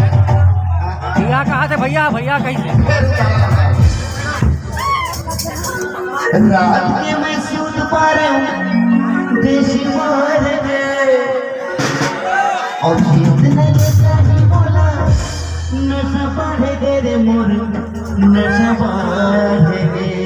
भैया कहाँ थे भैया? भैया कैसे? रात के मैं सूद पा रहा हूँ देशी मार के और जितना जैसा ही बोला नशा बढ़ गए रे मोर नशा बढ़ गए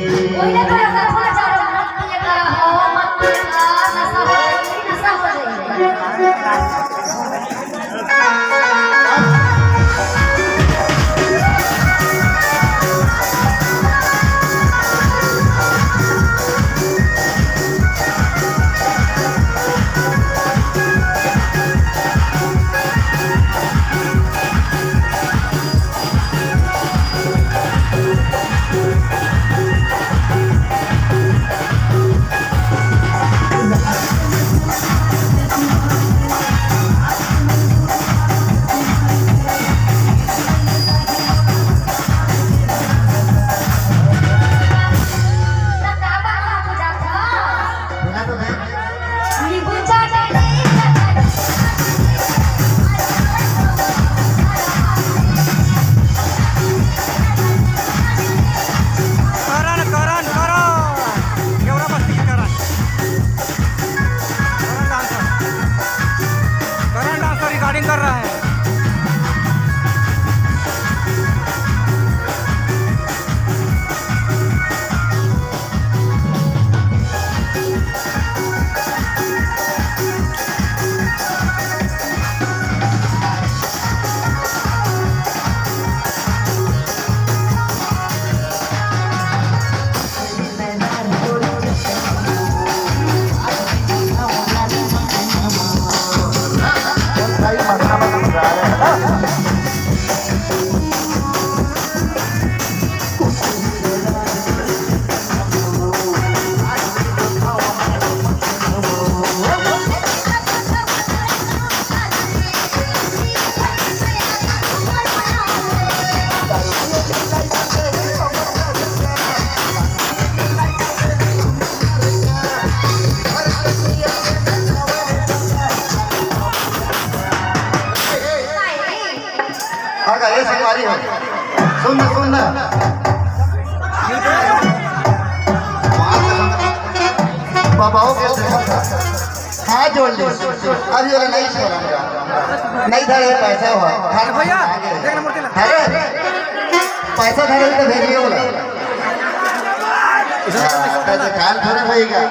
कर रहा है। ये संगवारी है सुन बाबाओं के हाथ जोड़ ली अब ये नहीं छोड़ूंगा नहीं था ये पैसा हुआ भैया पैसा धरे तो भेजिए बोला कान थोड़ा होएगा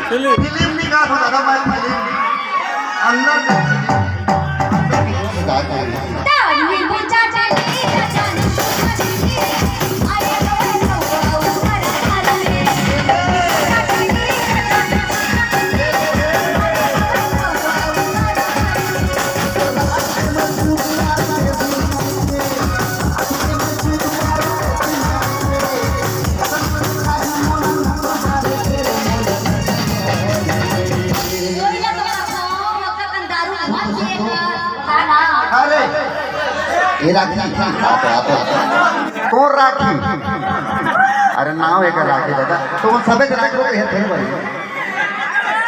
फिल्म निकाल होता था फिल्म अंदर हे राखी कोण राखी अरे नाव आहे का राखी दादा तो सभेत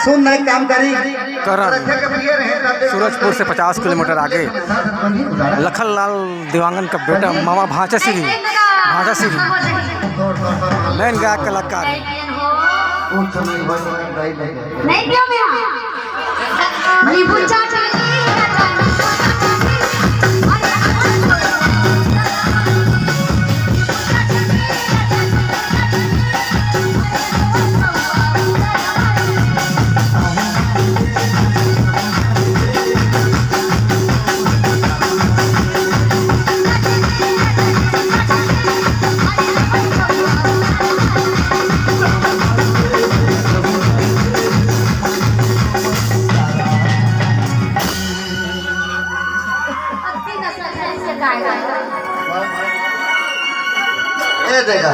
सुन नहीं काम करी करण सूरजपुर से 50 किलोमीटर आगे लखनलाल दिवांगन का बेटा मामा भांचा श्री मैन गायक कलाकार नहीं पियो मेरा नींबू चाट ए देखा